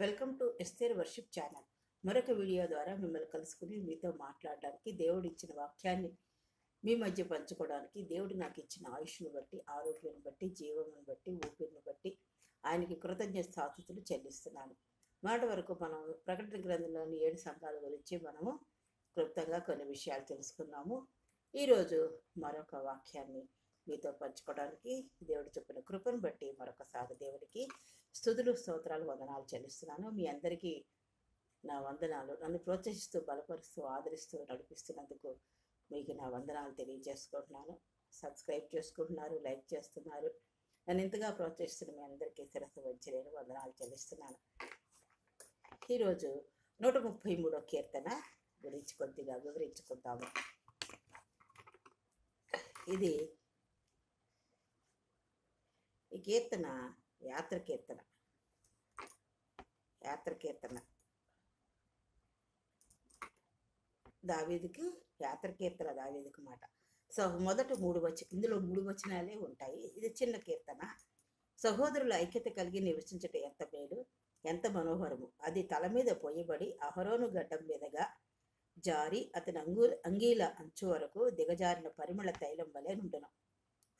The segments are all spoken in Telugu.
Welcome to Esther worship channel. మరొక వీడియో ద్వారా మిమ్మల్ని కలుసుకుని మీతో మాట్లాడడానికి, దేవుడు ఇచ్చిన వాక్యాన్ని మీ మధ్య పంచుకోవడానికి, దేవుడు నాకు ఇచ్చిన ఆయుష్ను బట్టి, ఆరోగ్యాన్ని బట్టి, జీవమును బట్టి, ఊపిరిని బట్టి ఆయనకి కృతజ్ఞతాస్తుతులు చెల్లిస్తున్నాను. మాట వరకు మనం ప్రకటన గ్రంథంలోని 7 సంఘాల గురించి మనము క్లుప్తంగా కొన్ని విషయాలు తెలుసుకున్నాము. ఈరోజు మరొక వాక్యాన్ని మీతో పంచుకోవడానికి దేవుడు చెప్పిన కృపను బట్టి మరొకసారి దేవుడికి స్తుతులు, స్తోత్రాలు, వందనాలు చెల్లిస్తున్నాను. మీ అందరికీ నా వందనాలు. నన్ను ప్రోత్సహిస్తూ, బలపరుస్తూ, ఆదరిస్తూ నడిపిస్తున్నందుకు మీకు నా వందనాలు తెలియజేసుకుంటున్నాను. సబ్స్క్రైబ్ చేసుకుంటున్నారు, లైక్ చేస్తున్నారు. నన్ను ఇంతగా ప్రోత్సహిస్తున్న మీ అందరికీ శిరస్సు వంచి నేను వందనాలు చెల్లిస్తున్నాను. ఈరోజు 133వ కీర్తన గురించి కొద్దిగా వివరించుకుంటాము. ఈ కీర్తన యాత్ర కీర్తన దావీదుకి యాత్ర కీర్తన, దావీదుకి మాట. సో మొదట ఇందులో 3 వచనాలే ఉంటాయి. ఇది చిన్న కీర్తన. సహోదరుల ఐక్యత కలిగి నివసించట ఎంత మేలు, ఎంత మనోహరము. అది తల మీద పోయబడి అహరోను గడ్డం మీదగా జారి అతని అంగీల అంచు వరకు దిగజారిన పరిమళ తైలం వలె నుండును.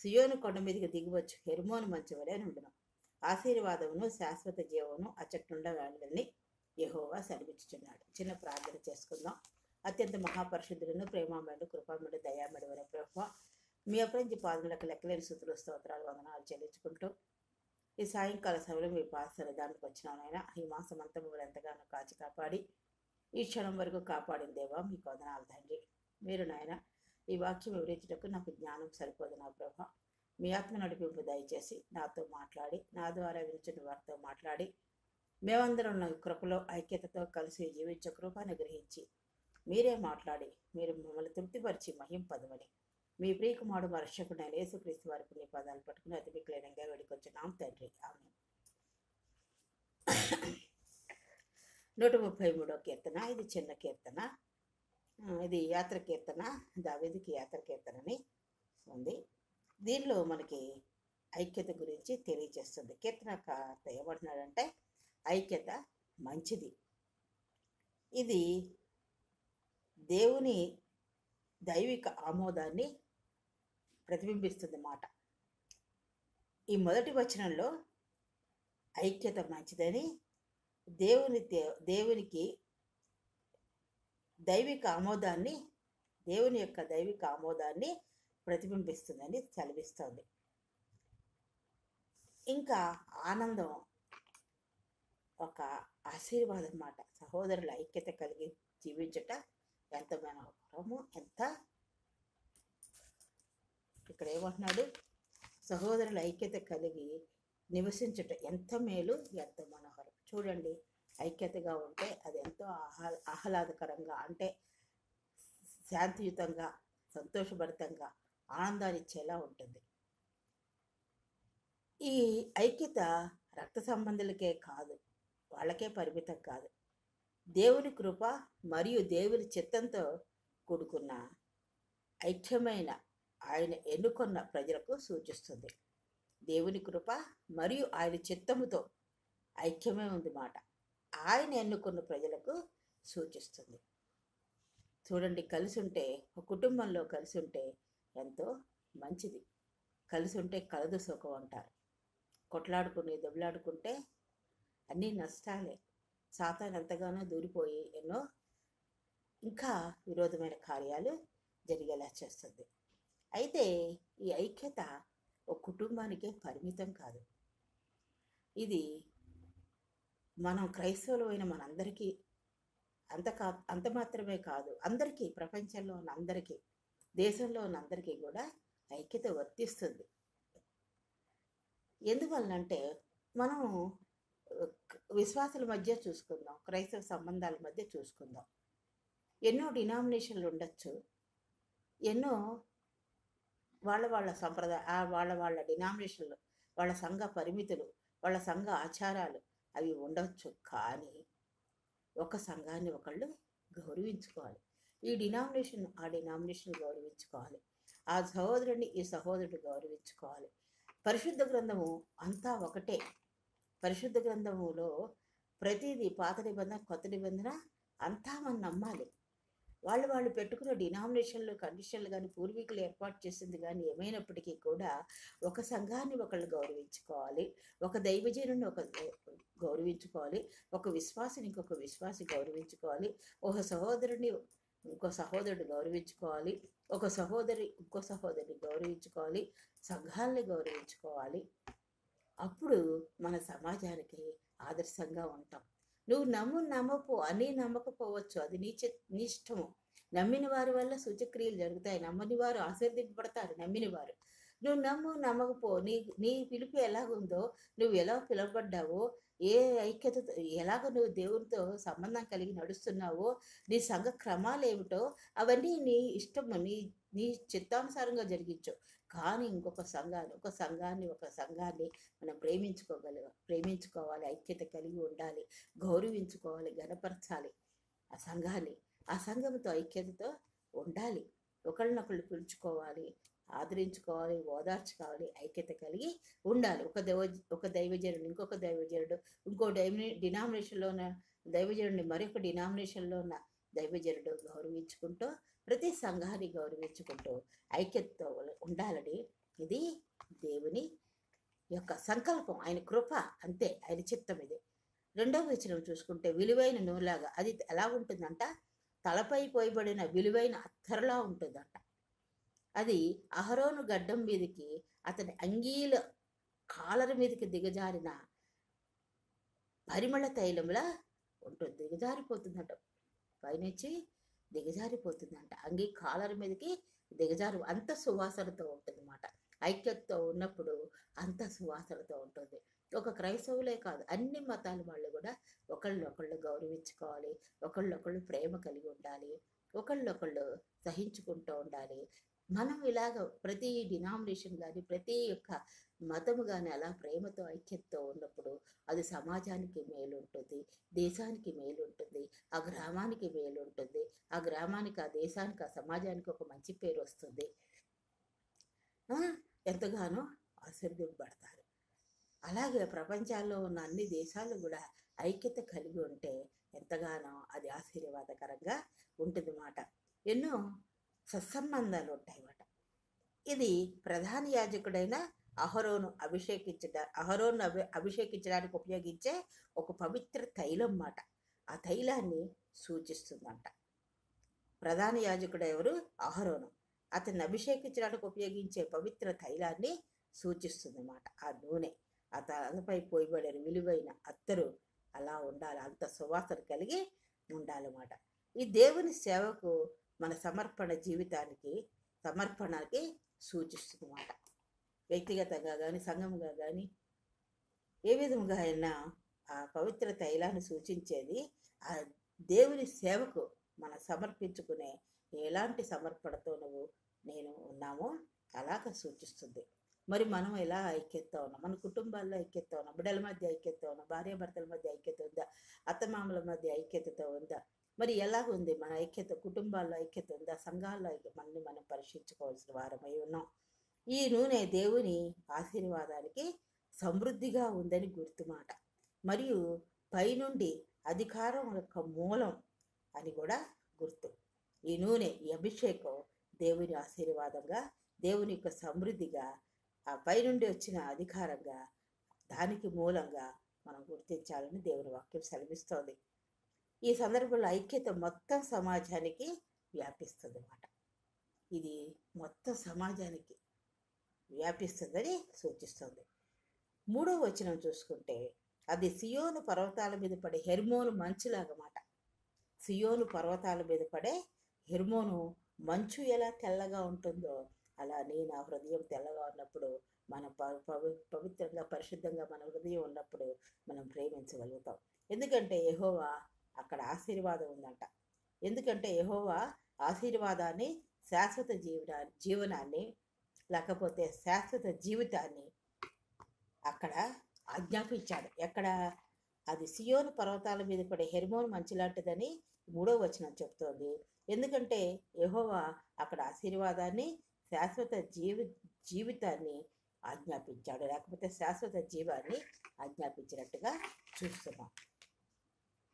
సియోను కొండ మీదకి దిగివచ్చు హెర్మోను మంచు వలె నుండును. ఆశీర్వాదమును శాశ్వత జీవమును అచ్చట్నుండ వాళ్ళని యెహోవా సెలవిచ్చుచున్నాడు. చిన్న ప్రార్థన చేసుకుందాం. అత్యంత మహాపరిశుద్ధులను, ప్రేమామయుడు, కృపామయుడు, దయామయుడైన ప్రభువా, మీ అపరించి పాదములకు లెక్కలేని స్తుతులు, స్తోత్రాలు, వందనాలు చెల్లించుకుంటూ ఈ సాయంకాల సమయంలో మీ సన్నిధానానికి వచ్చినానైనా ఈ మాసం అంతా మిమ్మల్ని ఎంతగానో కాచి కాపాడి ఈ క్షణం వరకు కాపాడిన దేవా మీకు వందనాలు తండ్రి. మీరు నాయన ఈ వాక్యం వివరించుటకు నాకు జ్ఞానం సరిపోదు నా ప్రభా. మీ ఆత్మ నడిపింపు దయచేసి నాతో మాట్లాడి, నా ద్వారా వినిచిన వారితో మాట్లాడి, మేమందరం నా కృపలో ఐక్యతతో కలిసి జీవించే కృపను గ్రహించి మీరే మాట్లాడి మీరు మమ్మల్ని తృప్తిపరిచి మహింపదమని మీ ప్రియకుమారుడు మా రక్షకుడైన యేసుక్రీస్తు వారికి నీ పదాలు పట్టుకుని అతి మిక్కిలైనగా వేడుకొచ్చున్నాం తండ్రి. ఆమేన్. 133వ కీర్తన. ఇది చిన్న కీర్తన. ఇది యాత్ర కీర్తన, దావీదుకి యాత్ర కీర్తనని ఉంది. దీనిలో మనకి ఐక్యత గురించి తెలియజేస్తుంది. కీర్తనకర్త ఏమంటున్నాడంటే ఐక్యత మంచిది. ఇది దేవుని దైవిక ఆమోదాన్ని ప్రతిబింబిస్తుంది మాట. ఈ మొదటి వచనంలో ఐక్యత మంచిదని దేవునికి దైవిక ఆమోదాన్ని, దేవుని యొక్క దైవిక ఆమోదాన్ని ప్రతిబింబిస్తుందని సెలవిస్తోంది. ఇంకా ఆనందం, ఒక ఆశీర్వాదం మాట. సహోదరుల ఐక్యత కలిగి జీవించట ఎంత మనోహరము, ఎంత ఇక్కడ ఏమంటున్నాడు, సహోదరుల ఐక్యత కలిగి నివసించుట ఎంత మేలు, ఎంత మనోహరం. చూడండి, ఐక్యతగా ఉంటే అది ఎంతో ఆహ్లాదకరంగా, అంటే శాంతియుతంగా, సంతోషభరితంగా, ఆనందాన్ని ఇచ్చేలా ఉంటుంది. ఈ ఐక్యత రక్త సంబంధులకే కాదు, వాళ్ళకే పరిమితం కాదు. దేవుని కృప మరియు దేవుని చిత్తంతో కూడుకున్న ఐక్యమైన ఆయన ఎన్నుకున్న ప్రజలకు సూచిస్తుంది. దేవుని కృప మరియు ఆయన చిత్తముతో ఐక్యమే ఉంది మాట. ఆయన ఎన్నుకున్న ప్రజలకు సూచిస్తుంది. చూడండి, కలిసి ఉంటే, ఒక కుటుంబంలో కలిసి ఉంటే ఎంతో మంచిది. కలిసి ఉంటే కలదు సుఖం అంటారు. కొట్లాడుకుని దెబ్బలాడుకుంటే అన్నీ నష్టాలే. సాతాను ఎంతగానో దూరిపోయి ఎన్నో ఇంకా విరోధమైన కార్యాలు జరిగేలా చేస్తుంది. అయితే ఈ ఐక్యత ఒక కుటుంబానికే పరిమితం కాదు. ఇది మనం క్రైస్తవులమైన మనందరికీ అంత మాత్రమే కాదు, అందరికీ, ప్రపంచంలో ఉన్న అందరికీ, దేశంలో ఉన్న అందరికీ కూడా ఐక్యత వర్తిస్తుంది. ఎందువల్లంటే మనం విశ్వాసుల మధ్య చూసుకుందాం, క్రైస్తవ సంబంధాల మధ్య చూసుకుందాం. ఎన్నో డినామినేషన్లు ఉండొచ్చు, ఎన్నో వాళ్ళ సంప్రదాయ, వాళ్ళ డినామినేషన్లు, వాళ్ళ సంఘ పరిమితులు, వాళ్ళ సంఘ ఆచారాలు అవి ఉండొచ్చు. కానీ ఒక సంఘాన్ని ఒకళ్ళు గౌరవించుకోవాలి. ఈ డినామినేషన్ ఆ డినామినేషన్ గౌరవించుకోవాలి. ఆ సహోదరుడిని ఈ సహోదరుడు గౌరవించుకోవాలి. పరిశుద్ధ గ్రంథము అంతా ఒకటే. పరిశుద్ధ గ్రంథములో ప్రతిదీ పాత నిబంధన కొత్త నిబంధన అంతా మనం నమ్మాలి. వాళ్ళు పెట్టుకున్న డినామినేషన్లు కండిషన్లు కానీ పూర్వీకులు ఏర్పాటు చేసింది కానీ ఏమైనప్పటికీ కూడా ఒక సంఘాన్ని ఒకళ్ళు గౌరవించుకోవాలి, ఒక దైవజనుని గౌరవించుకోవాలి, ఒక విశ్వాసిని ఇంకొక విశ్వాసి గౌరవించుకోవాలి, ఒక సహోదరుని ఇంకో సహోదరుడు గౌరవించుకోవాలి, ఒక సహోదరి ఇంకో సహోదరిని గౌరవించుకోవాలి, సంఘాలని గౌరవించుకోవాలి. అప్పుడు మన సమాజానికి ఆదర్శంగా ఉంటాం. నువ్వు నమ్మపో అని నమ్మకపోవచ్చు, అది నీ ఇష్టము. నమ్మిన వారి వల్ల సూచక్రియలు జరుగుతాయి, నమ్మని వారు ఆశీర్వదింపబడతారు. నమ్మిన వారు నువ్వు నమ్మకపో, నీ పిలుపు ఎలాగుందో, నువ్వు ఎలా పిలువబడ్డావో, ఏ ఐక్యత ఎలాగ నువ్వు దేవునితో సంబంధం కలిగి నడుస్తున్నావో, నీ సంఘ క్రమాలు ఏమిటో అవన్నీ నీ ఇష్టము, నీ చిత్తానుసారంగా జరిగించు. కానీ ఒక సంఘాన్ని మనం ప్రేమించుకోవాలి, ఐక్యత కలిగి ఉండాలి, గౌరవించుకోవాలి, గణపరచాలి ఆ సంఘాన్ని. ఆ సంఘంతో ఐక్యతతో ఉండాలి, ఒకళ్ళనొకళ్ళు పిలుచుకోవాలి, ఆదరించుకోవాలి, ఓదార్చుకోవాలి, ఐక్యత కలిగి ఉండాలి. ఒక దైవజనుడు ఇంకొక దైవజనుడు, ఇంకో డినామినేషన్లో ఉన్న దైవజనుడిని మరొక డినామినేషన్లో ఉన్న దైవజనుడు గౌరవించుకుంటూ, ప్రతి సంఘాన్ని గౌరవించుకుంటూ ఐక్యతతో ఉండాలని ఇది దేవుని యొక్క సంకల్పం, ఆయన కృప, అంతే, ఆయన చిత్తం ఇది. రెండవ వచనం చూసుకుంటే విలువైన నూనెలాగా, అది ఎలా ఉంటుందంట, తలపై పోయబడిన విలువైన అత్తరులా ఉంటుందంట. అది అహరోను గడ్డం మీదకి, అతని అంగీల కాలర్ మీదకి దిగజారిన పరిమళ తైలంలా ఉంటుంది. దిగజారిపోతుందంట, పైనుంచి దిగజారిపోతుందంట, అంగీ కాలర్ మీదకి అంత సువాసనతో ఉంటుంది అన్నమాట. ఐక్యతతో ఉన్నప్పుడు అంత సువాసనతో ఉంటుంది. ఒక క్రైస్తవులే కాదు, అన్ని మతాల వాళ్ళు కూడా ఒకళ్ళొకళ్ళు గౌరవించుకోవాలి, ఒకళ్ళొకళ్ళు ప్రేమ కలిగి ఉండాలి, ఒకళ్ళొకళ్ళు సహించుకుంటూ ఉండాలి. మనం ఇలాగ ప్రతి డినామినేషన్ కానీ ప్రతి ఒక్క మతము కానీ అలా ప్రేమతో ఐక్యతతో ఉన్నప్పుడు అది సమాజానికి మేలు ఉంటుంది, దేశానికి మేలు ఉంటుంది, ఆ గ్రామానికి మేలు ఉంటుంది, ఆ గ్రామానికి, ఆ దేశానికి, ఆ సమాజానికి ఒక మంచి పేరు వస్తుంది, ఎంతగానో ఆశీర్వదింపబడతారు. అలాగే ప్రపంచాల్లో ఉన్న అన్ని దేశాలు కూడా ఐక్యత కలిగి ఉంటే ఎంతగానో అది ఆశీర్వాదకరంగా ఉంటుందన్నమాట. ఎన్నో సత్సంబంధాలు ఉంటాయన్నమాట. ఇది ప్రధాన యాజకుడైన అహరోను అభిషేకించడానికి ఉపయోగించే ఒక పవిత్ర తైలం అన్నమాట. ఆ తైలాన్ని సూచిస్తుందంట. ప్రధాన యాజకుడు ఎవరు? అహరోను. అతన్ని అభిషేకించడానికి ఉపయోగించే పవిత్ర తైలాన్ని సూచిస్తుంది అన్నమాట. ఆ నూనె, ఆ తలపై పోయబడిన విలువైన అత్తరు అలా ఉండాలి, అంత సువాసన కలిగి ఉండాలన్నమాట. ఈ దేవుని సేవకు మన సమర్పణకి సూచిస్తుంది అన్నమాట. వ్యక్తిగతంగా కానీ సంఘంగా కానీ ఏ విధంగా అయినా ఆ పవిత్ర తైలాన్ని సూచించేది ఆ దేవుని సేవకు మనం సమర్పించుకునే ఎలాంటి సమర్పణతో నేను ఉన్నామో అలాగ సూచిస్తుంది. మరి మనం ఎలా ఐక్యత ఉన్నాం? మన కుటుంబాల్లో ఐక్యత ఉన్నాం, బిడ్డల మధ్య ఐక్యత ఉన్నాం, భార్యాభర్తల మధ్య ఐక్యత ఉందా, అత్తమామల మధ్య ఐక్యతతో ఉందా? మరి ఎలాగ ఉంది మన ఐక్యత? కుటుంబాల్లో ఐక్యత ఉందా? సంఘాల్లో మనం పరీక్షించుకోవాల్సిన వారమై ఉన్నాం. ఈ నూనె దేవుని ఆశీర్వాదానికి సమృద్ధిగా ఉందని గుర్తుమాట, మరియు పైనుండి అధికారం యొక్క మూలం అని కూడా గుర్తు. ఈ నూనె, ఈ అభిషేకం దేవుని ఆశీర్వాదంగా, దేవుని యొక్క సమృద్ధిగా, ఆ పైనుండి వచ్చిన అధికారంగా, దానికి మూలంగా మనం గుర్తించాలని దేవుని వాక్యం సెలవిస్తోంది. ఈ సందర్భంలో ఐక్యత మొత్తం సమాజానికి వ్యాపిస్తుంది అన్నమాట. ఇది మొత్తం సమాజానికి వ్యాపిస్తుందని సూచిస్తుంది. 3వ వచనం చూసుకుంటే అది సియోను పర్వతాల మీద పడే హెర్మోను మంచులాగమాట. సియోను పర్వతాల మీద పడే హెర్మోను మంచు ఎలా తెల్లగా ఉంటుందో అలా నా హృదయం తెల్లగా ఉన్నప్పుడు, మన పవిత్రంగా పరిశుద్ధంగా మన హృదయం ఉన్నప్పుడు మనం ప్రేమించగలుగుతాం. ఎందుకంటే యెహోవా అక్కడ ఆశీర్వాదం ఉందంట. ఎందుకంటే యెహోవా ఆశీర్వాదాన్ని, శాశ్వత జీవనాన్ని లేకపోతే శాశ్వత జీవితాన్ని అక్కడ ఆజ్ఞాపించాడు. ఎక్కడ? అది సియోను పర్వతాల మీద పడే హెర్మోను మంచులాంటిదని 3వ వచనం చెప్తోంది. ఎందుకంటే యెహోవా అక్కడ ఆశీర్వాదాన్ని, శాశ్వత జీవితాన్ని ఆజ్ఞాపించాడు, లేకపోతే శాశ్వత జీవాన్ని ఆజ్ఞాపించినట్టుగా చూస్తున్నాం.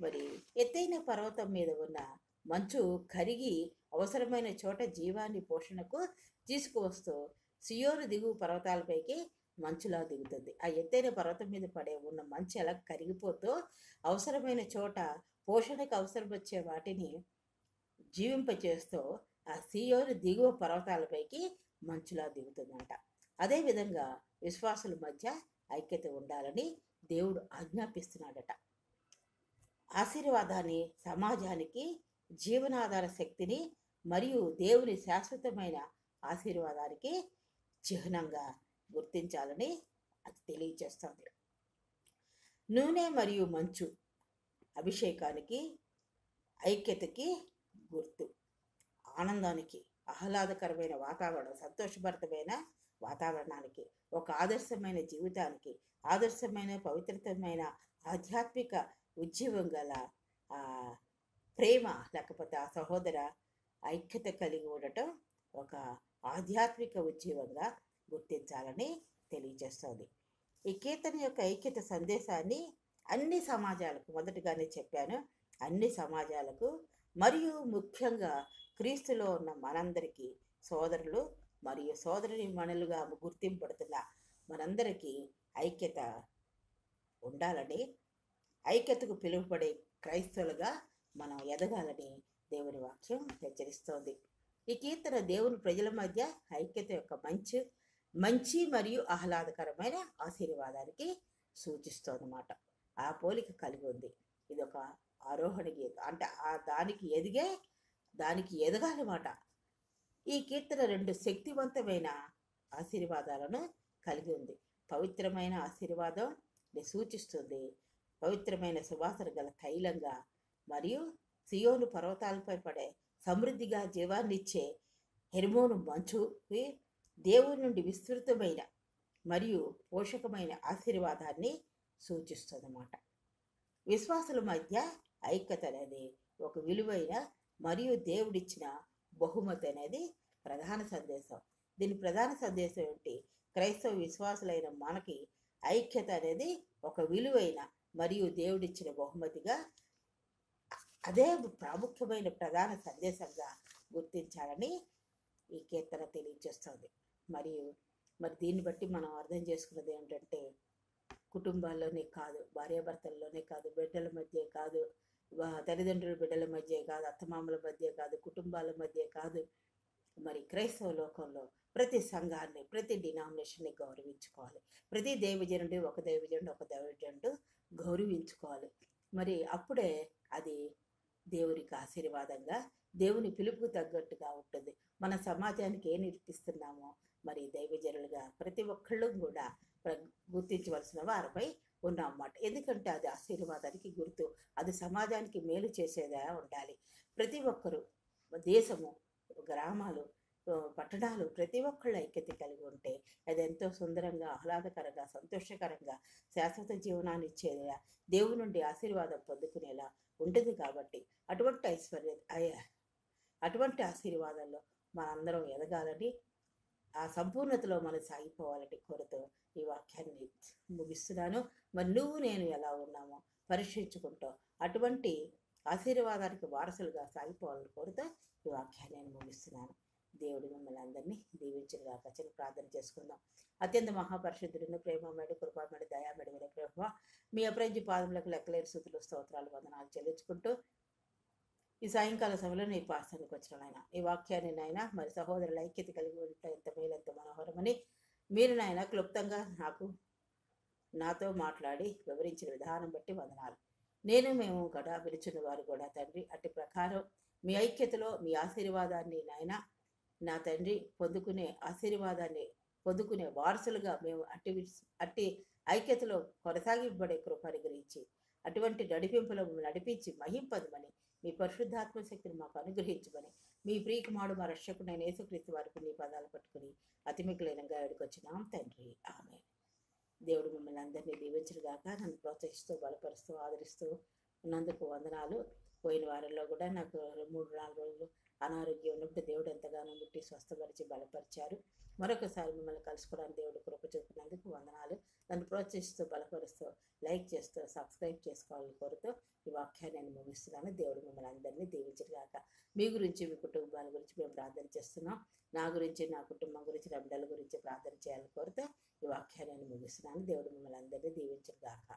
మరి ఎత్తైన పర్వతం మీద ఉన్న మంచు కరిగి అవసరమైన చోట జీవాన్ని పోషణకు తీసుకువస్తూ సియోను దిగువ పర్వతాలపైకి మంచులా దిగుతుంది. ఆ ఎత్తైన పర్వతం మీద పడే ఉన్న మంచు ఎలా కరిగిపోతూ అవసరమైన చోట పోషణకు అవసరం వచ్చే వాటిని జీవింపచేస్తూ ఆ సియోను దిగువ పర్వతాలపైకి మంచులా దిగుతుందంట. అదేవిధంగా విశ్వాసుల మధ్య ఐక్యత ఉండాలని దేవుడు ఆజ్ఞాపిస్తున్నాడట. ఆశీర్వాదాన్ని, సమాజానికి జీవనాధార శక్తిని మరియు దేవుని శాశ్వతమైన ఆశీర్వాదానికి చిహ్నంగా గుర్తించాలని అది తెలియజేస్తుంది. నూనె మరియు మంచు అభిషేకానికి, ఐక్యతకి గుర్తు. ఆనందానికి, ఆహ్లాదకరమైన వాతావరణం, సంతోషభరితమైన వాతావరణానికి, ఒక ఆదర్శమైన జీవితానికి, ఆదర్శమైన పవిత్రతమైన ఆధ్యాత్మిక ఉద్యమం గల ప్రేమ లేకపోతే ఆ సహోదర ఐక్యత కలిగి ఉండటం ఒక ఆధ్యాత్మిక ఉద్యమంగా గుర్తించాలని తెలియజేస్తుంది. ఈ కీర్తన యొక్క ఐక్యత సందేశాన్ని అన్ని సమాజాలకు, మొదటిగానే చెప్పాను, అన్ని సమాజాలకు మరియు ముఖ్యంగా క్రీస్తులో ఉన్న మనందరికీ, సోదరులు మరియు సోదరీమణులుగా గుర్తింపబడుతున్న మనందరికీ ఐక్యత ఉండాలని, ఐక్యతకు పిలువబడే క్రైస్తవులుగా మనం ఎదగాలని దేవుని వాక్యం హెచ్చరిస్తోంది. ఈ కీర్తన దేవుని ప్రజల మధ్య ఐక్యత యొక్క మంచి మరియు ఆహ్లాదకరమైన ఆశీర్వాదానికి సూచిస్తోందన్నమాట. ఆ పోలిక కలిగి ఉంది. ఇది ఒక ఆరోహణ గీతం, అంటే దానికి ఎదగాలన్నమాట. ఈ కీర్తన రెండు శక్తివంతమైన ఆశీర్వాదాలను కలిగి ఉంది. పవిత్రమైన ఆశీర్వాదం సూచిస్తుంది, పవిత్రమైన సువాసన గల తైలంగా, మరియు సియోను పర్వతాలపై పడే సమృద్ధిగా జీవాన్నిచ్చే హెర్మోను మంచుకి దేవుని నుండి విస్తృతమైన మరియు పోషకమైన ఆశీర్వాదాన్ని సూచిస్తుందన్నమాట. విశ్వాసుల మధ్య ఐక్యత అనేది ఒక విలువైన మరియు దేవుడిచ్చిన బహుమతి అనేది ప్రధాన సందేశం. దీని ప్రధాన సందేశం ఏంటి? క్రైస్తవ విశ్వాసులైన మనకి ఐక్యత అనేది ఒక విలువైన మరియు దేవుడిచ్చిన బహుమతిగా, అదే ప్రాముఖ్యమైన ప్రధాన సందేశంగా గుర్తించాలని ఈ కీర్తన తెలియజేస్తుంది. మరి దీన్ని బట్టి మనం అర్థం చేసుకున్నది ఏంటంటే, కుటుంబాల్లోనే కాదు, భార్యాభర్తల్లోనే కాదు, బిడ్డల మధ్య కాదు, తల్లిదండ్రుల బిడ్డల మధ్య కాదు, అత్తమామల మధ్య కాదు, కుటుంబాల మధ్య కాదు, మరి క్రైస్తవ లోకంలో ప్రతి సంఘాన్ని, ప్రతి డినామినేషన్ని గౌరవించుకోవాలి. ప్రతి దైవజనుడు ఒక దైవజనుడు గౌరవించుకోవాలి. మరి అప్పుడే అది దేవునికి ఆశీర్వాదంగా, దేవుని పిలుపుకు తగ్గట్టుగా ఉంటుంది. మన సమాజానికి ఏం నేర్పిస్తున్నామో మరి దైవజనులుగా ప్రతి ఒక్కళ్ళు కూడా గుర్తించవలసిన వారిపై ఉన్నామన్నమాట. ఎందుకంటే అది ఆశీర్వాదానికి గుర్తు, అది సమాజానికి మేలు చేసేదా ఉండాలి. ప్రతి ఒక్కరూ, దేశము, గ్రామాలు, పట్టణాలు, ప్రతి ఒక్కళ్ళ ఐక్యత కలిగి ఉంటే అది ఎంతో సుందరంగా, ఆహ్లాదకరంగా, సంతోషకరంగా, శాశ్వత జీవనాన్ని ఇచ్చేలా, దేవుని నుండి ఆశీర్వాదం పొందుకునేలా ఉంటుంది. కాబట్టి అటువంటి ఆశీర్వాదంలో మనందరం ఎదగాలని, ఆ సంపూర్ణతలో మనం సాగిపోవాలని కోరుతూ ఈ వాక్యాన్ని ముగిస్తున్నాను. మరి నువ్వు నేను ఎలా ఉన్నామో పరీక్షించుకుంటూ అటువంటి ఆశీర్వాదానికి వారసులుగా సాగిపోవాలని కోరుతూ ఈ వాక్యాన్ని నేను ముగిస్తున్నాను. దేవుడు మిమ్మల్ని అందరినీ దీవించుగాక. చిన్న ప్రార్థన చేసుకుందాం. అత్యంత మహాపరిశుద్ధుడిని, ప్రేమమేడు, కృపామేడు, దయామేడు మీద ప్రభావ, మీ అప్రంజి పాదములకు లెక్కలేని స్థుతులు, స్తోత్రాలు, వందనాలు చెల్లించుకుంటూ ఈ సాయంకాల సమయంలో నీ పాస్తానికి వచ్చిన నాయన, ఈ వాక్యాన్ని నాయన మరి సహోదరుల ఐక్యత కలిగి ఉంటే ఎంత మేలు, ఎంత మనోహరమని మీరు నాయన క్లుప్తంగా నాతో మాట్లాడి వివరించిన విధానం బట్టి వందనాలు. మేము కూడా పిలుచున్న వారు కూడా తండ్రి అట్టి ప్రకారం మీ ఐక్యతలో మీ ఆశీర్వాదాన్ని నాయన నా తండ్రి ఆశీర్వాదాన్ని పొందుకునే వారసులుగా మేము అట్టి ఐక్యతలో కొనసాగింపబడే కృపని గురించి అటువంటి నడిపింపులో నడిపించి మహింపదమని, మీ పరిశుద్ధాత్మ శక్తిని మాకు అనుగ్రహించమని, మీ ప్రియకుమారుడు మా రక్షకుడైన యేసుక్రీస్తు వారికి నీ పదాలు పట్టుకుని అతిమికులైనగా ఎడుకొచ్చినాం తండ్రి. ఆమేన్. దేవుడు మిమ్మల్ని అందరినీ దీవించుగాక. నన్ను ప్రోత్సహిస్తూ, బలపరుస్తూ, ఆదరిస్తూ ఉన్నందుకు వందనాలు. పోయిన వారంలో కూడా నాకు 3-4 రోజులు అనారోగ్యం ఉన్నప్పుడు దేవుడు ఎంతగానో ముట్టి స్వస్థపరిచి బలపరిచారు. మరొకసారి మిమ్మల్ని కలుసుకోవడానికి దేవుడు కృప చూపినందుకు వందనాలు. నన్ను ప్రోత్సహిస్తూ బలపరుస్తూ లైక్ చేస్తూ సబ్స్క్రైబ్ చేసుకోవాలని కోరుతూ ఈ వాక్యాన్ని నేను ముగిస్తున్నాను. దేవుడు మిమ్మల్ని అందరినీ దీవించుగాక. మీ గురించి, మీ కుటుంబాల గురించి మేము ప్రార్థన చేస్తున్నాం. నా గురించి, నా కుటుంబం గురించి, నా బిడ్డల గురించి ప్రార్థన చేయాలని కోరుతూ ఈ వాక్యాన్ని నేను ముగిస్తున్నాను. దేవుడు మిమ్మల్ని అందరినీ దీవించుగాక.